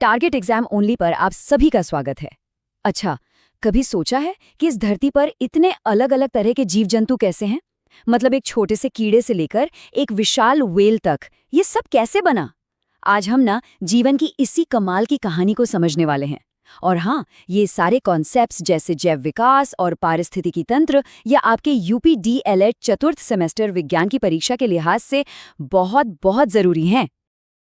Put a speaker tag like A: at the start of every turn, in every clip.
A: Target exam only पर आप सभी का स्वागत है। अच्छा, कभी सोचा है कि इस धरती पर इतने अलग अलग तरह के जीव जंतु कैसे हैं? मतलब एक छोटे से कीड़े से लेकर एक विशाल व्हेल तक, ये सब कैसे बना? आज हम जीवन की इसी कमाल की कहानी को समझने वाले हैं। और हाँ, ये सारे कॉन्सेप्ट्स जैसे जैव विकास और पारिस्थितिकी तंत्र या आपके यूपी डीएलएड चतुर्थ सेमेस्टर विज्ञान की परीक्षा के लिहाज से बहुत बहुत जरूरी हैं।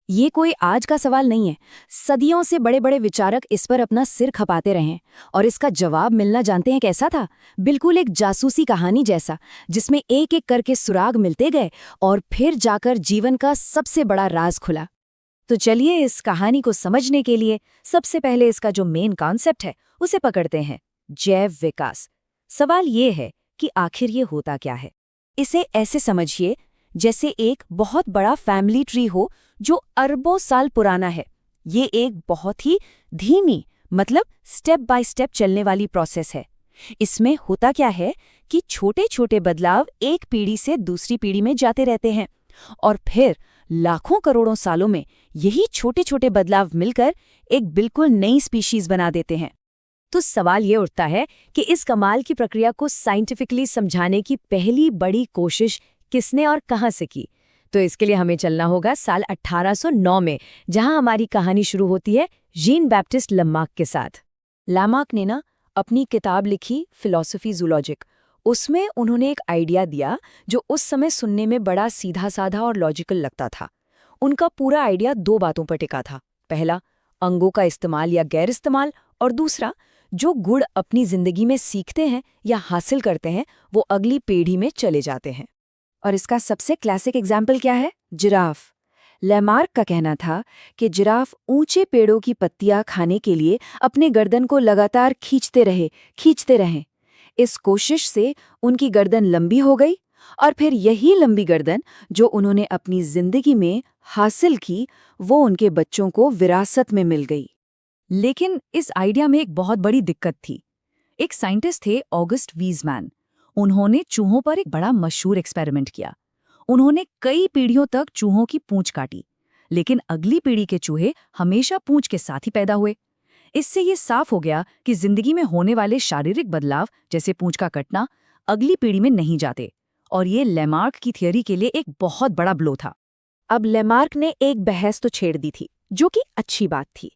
A: ये कोई आज का सवाल नहीं है। सदियों से बड़े बड़े विचारक इस पर अपना सिर खपाते रहे हैं और इसका जवाब मिलना जानते हैं कैसा था? बिल्कुल एक जासूसी कहानी जैसा, जिसमें एक एक करके सुराग मिलते गए और फिर जाकर जीवन का सबसे बड़ा राज खुला। तो चलिए इस कहानी को समझने के लिए सबसे पहले इसका जो मेन कॉन्सेप्ट है उसे पकड़ते हैं, जैव विकास। सवाल ये है कि आखिर ये होता क्या है? इसे ऐसे समझिए जैसे एक बहुत बड़ा फैमिली ट्री हो जो अरबों साल पुराना है। ये एक बहुत ही धीमी, मतलब स्टेप बाय स्टेप चलने वाली प्रोसेस है। इसमें होता क्या है कि छोटे छोटे बदलाव एक पीढ़ी से दूसरी पीढ़ी में जाते रहते हैं और फिर लाखों करोड़ों सालों में यही छोटे छोटे बदलाव मिलकर एक बिल्कुल नई स्पीशीज बना देते हैं। तो सवाल ये उठता है कि इस कमाल की प्रक्रिया को साइंटिफिकली समझाने की पहली बड़ी कोशिश किसने और कहां से की? तो इसके लिए हमें चलना होगा साल 1809 में, जहां हमारी कहानी शुरू होती है जीन बैप्टिस्ट लमार्क के साथ। लमार्क ने अपनी किताब लिखी फिलॉसफी जूलॉजिक। उसमें उन्होंने एक आइडिया दिया जो उस समय सुनने में बड़ा सीधा साधा और लॉजिकल लगता था। उनका पूरा आइडिया दो बातों पर टिका था। पहला, अंगों का इस्तेमाल या गैर इस्तेमाल, और दूसरा, जो गुण अपनी जिंदगी में सीखते हैं या हासिल करते हैं वो अगली पीढ़ी में चले जाते हैं। और इसका सबसे क्लासिक एग्जाम्पल क्या है? जिराफ। लमार्क का कहना था कि जिराफ ऊंचे पेड़ों की पत्तियां खाने के लिए अपने गर्दन को लगातार खींचते रहे। इस कोशिश से उनकी गर्दन लंबी हो गई और फिर यही लंबी गर्दन जो उन्होंने अपनी जिंदगी में हासिल की वो उनके बच्चों को विरासत में मिल गई। लेकिन इस आइडिया में एक बहुत बड़ी दिक्कत थी। एक साइंटिस्ट थे ऑगस्ट वीजमैन। उन्होंने चूहों पर एक बड़ा मशहूर एक्सपेरिमेंट किया। उन्होंने कई पीढ़ियों तक चूहों की पूंछ काटी, लेकिन अगली पीढ़ी के चूहे हमेशा पूंछ के साथ ही पैदा हुए। इससे ये साफ हो गया कि जिंदगी में होने वाले शारीरिक बदलाव जैसे पूंछ का कटना अगली पीढ़ी में नहीं जाते, और ये लमार्क की थियोरी के लिए एक बहुत बड़ा ब्लो था। अब लमार्क ने एक बहस तो छेड़ दी थी, जो कि अच्छी बात थी,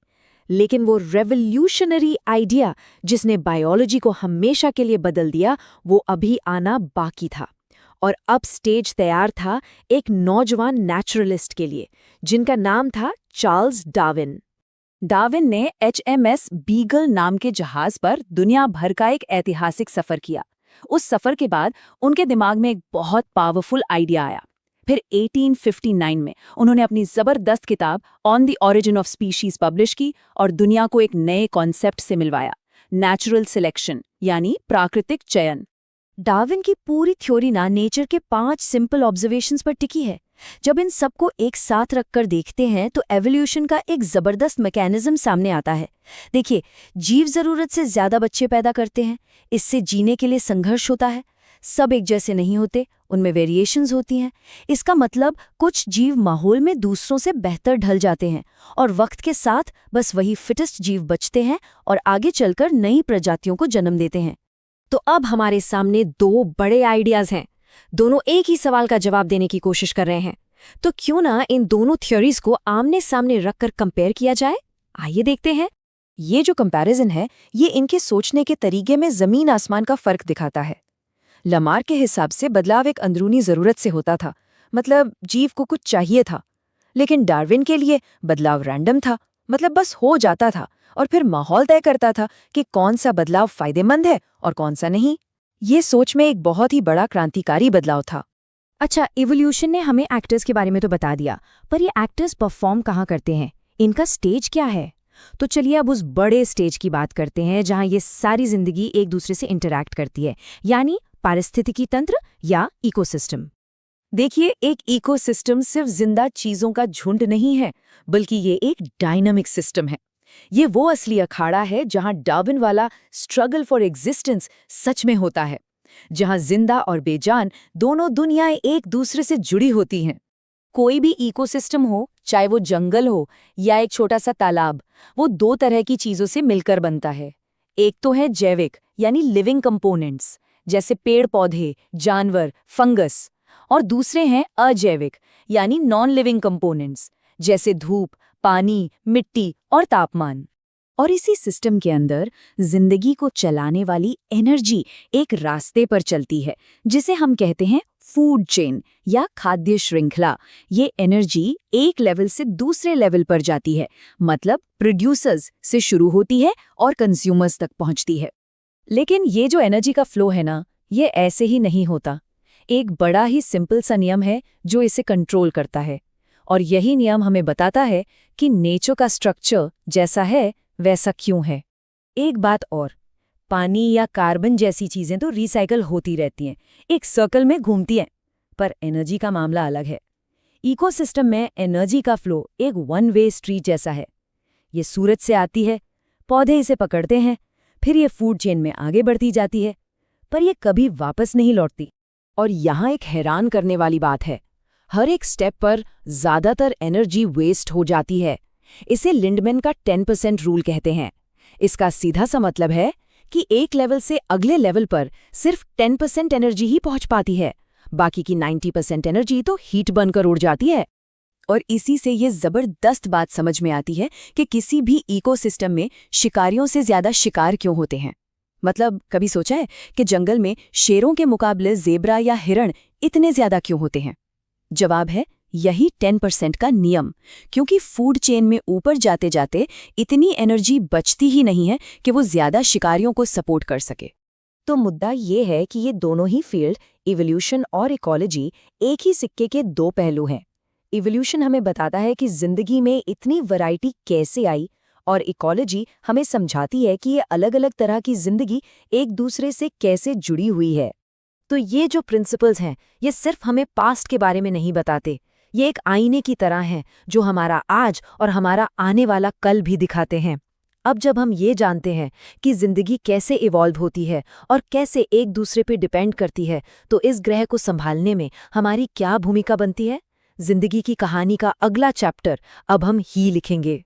A: लेकिन वो रेवोल्यूशनरी आइडिया जिसने बायोलॉजी को हमेशा के लिए बदल दिया वो अभी आना बाकी था। और अब स्टेज तैयार था एक नौजवान नेचुरलिस्ट के लिए, जिनका नाम था चार्ल्स डार्विन। डार्विन ने HMS बीगल नाम के जहाज पर दुनिया भर का एक ऐतिहासिक सफर किया। उस सफर के बाद उनके दिमाग में एक बहुत पावरफुल आइडिया आया। फिर 1859 में उन्होंने अपनी जबरदस्त किताब on the origin of species publish की और दुनिया को एक नए कॉन्सेप्ट से मिलवाया, नेचुरल सिलेक्शन, यानी प्राकृतिक चयन। डार्विन की पूरी थ्योरी नेचर के 5 सिंपल ऑब्जर्वेशंस पर टिकी है। जब इन सबको एक साथ रखकर देखते हैं तो एवोल्यूशन का एक जबरदस्त मैकेनिज्म सामने आता है। देखिए, जीव जरूरत से ज्यादा बच्चे पैदा करते हैं, इससे जीने के लिए संघर्ष होता है। सब एक जैसे नहीं होते, उनमें वेरिएशंस होती हैं। इसका मतलब कुछ जीव माहौल में दूसरों से बेहतर ढल जाते हैं और वक्त के साथ बस वही फिटेस्ट जीव बचते हैं और आगे चलकर नई प्रजातियों को जन्म देते हैं। तो अब हमारे सामने दो बड़े आइडियाज हैं, दोनों एक ही सवाल का जवाब देने की कोशिश कर रहे हैं। तो क्यों ना इन दोनों थ्योरीज को आमने सामने रखकर कंपेयर किया जाए? आइए देखते हैं। ये जो कंपैरिजन है ये इनके सोचने के तरीके में जमीन आसमान का फर्क दिखाता है। लमार्क के हिसाब से बदलाव एक अंदरूनी जरूरत से होता था, मतलब जीव को कुछ चाहिए था। लेकिन डार्विन के लिए बदलाव रैंडम था, मतलब बस हो जाता था और फिर माहौल तय करता था कि कौन सा बदलाव फायदेमंद है और कौन सा नहीं। ये सोच में एक बहुत ही बड़ा क्रांतिकारी बदलाव था। अच्छा, इवोल्यूशन ने हमें एक्टर्स के बारे में तो बता दिया, पर ये एक्टर्स परफॉर्म कहाँ करते हैं? इनका स्टेज क्या है? तो चलिए अब उस बड़े स्टेज की बात करते हैं जहां ये सारी जिंदगी एक दूसरे से इंटरैक्ट करती है, यानी पारिस्थितिकी तंत्र या इकोसिस्टम। देखिए, एक इकोसिस्टम सिर्फ जिंदा चीजों का झुंड नहीं है, बल्कि ये एक डायनामिक सिस्टम है। ये वो असली अखाड़ा है जहां डार्विन वाला स्ट्रगल फॉर एग्जिस्टेंस सच में होता है, जहां जिंदा और बेजान दोनों दुनियाएं एक दूसरे से जुड़ी होती हैं। कोई भी इकोसिस्टम हो, चाहे वो जंगल हो या एक छोटा सा तालाब, वो दो तरह की चीजों से मिलकर बनता है। एक तो है जैविक यानी लिविंग कंपोनेंट्स, जैसे पेड़ पौधे, जानवर, फंगस, और दूसरे हैं अजैविक यानी नॉन लिविंग कंपोनेंट्स, जैसे धूप, पानी, मिट्टी और तापमान। और इसी सिस्टम के अंदर जिंदगी को चलाने वाली एनर्जी एक रास्ते पर चलती है, जिसे हम कहते हैं फूड चेन या खाद्य श्रृंखला। ये एनर्जी एक लेवल से दूसरे लेवल पर जाती है, मतलब प्रोड्यूसर्स से शुरू होती है और कंज्यूमर्स तक पहुंचती है। लेकिन ये जो एनर्जी का फ्लो है ना, ये ऐसे ही नहीं होता। एक बड़ा ही सिंपल सा नियम है जो इसे कंट्रोल करता है, और यही नियम हमें बताता है कि नेचर का स्ट्रक्चर जैसा है वैसा क्यों है। एक बात और, पानी या कार्बन जैसी चीजें तो रिसाइकल होती रहती हैं, एक सर्कल में घूमती हैं, पर एनर्जी का मामला अलग है। इकोसिस्टम में एनर्जी का फ्लो एक वन वे स्ट्रीट जैसा है। ये सूरज से आती है, पौधे इसे पकड़ते हैं, फिर ये फूड चेन में आगे बढ़ती जाती है, पर ये कभी वापस नहीं लौटती। और यहाँ एक हैरान करने वाली बात है, हर एक स्टेप पर ज्यादातर एनर्जी वेस्ट हो जाती है। इसे लिंडमैन का 10% रूल कहते हैं। इसका सीधा सा मतलब है कि एक लेवल से अगले लेवल पर सिर्फ 10% एनर्जी ही पहुंच पाती है, बाकी की 90% एनर्जी तो हीट बनकर उड़ जाती है। और इसी से ये जबरदस्त बात समझ में आती है कि किसी भी इकोसिस्टम में शिकारियों से ज्यादा शिकार क्यों होते हैं। मतलब कभी सोचा है कि जंगल में शेरों के मुकाबले ज़ेब्रा या हिरण इतने ज्यादा क्यों होते हैं? जवाब है यही 10% का नियम, क्योंकि फूड चेन में ऊपर जाते जाते इतनी एनर्जी बचती ही नहीं है कि वो ज्यादा शिकारियों को सपोर्ट कर सके। तो मुद्दा ये है कि ये दोनों ही फील्ड, इवोल्यूशन और इकोलॉजी, एक ही सिक्के के दो पहलू हैं। इवोल्यूशन हमें बताता है कि जिंदगी में इतनी वैरायटी कैसे आई, और इकोलॉजी हमें समझाती है कि ये अलग अलग तरह की जिंदगी एक दूसरे से कैसे जुड़ी हुई है। तो ये जो प्रिंसिपल्स हैं, ये सिर्फ हमें पास्ट के बारे में नहीं बताते, ये एक आईने की तरह हैं जो हमारा आज और हमारा आने वाला कल भी दिखाते हैं। अब जब हम ये जानते हैं कि जिंदगी कैसे इवॉल्व होती है और कैसे एक दूसरे पे डिपेंड करती है, तो इस ग्रह को संभालने में हमारी क्या भूमिका बनती है? जिंदगी की कहानी का अगला चैप्टर अब हम ही लिखेंगे।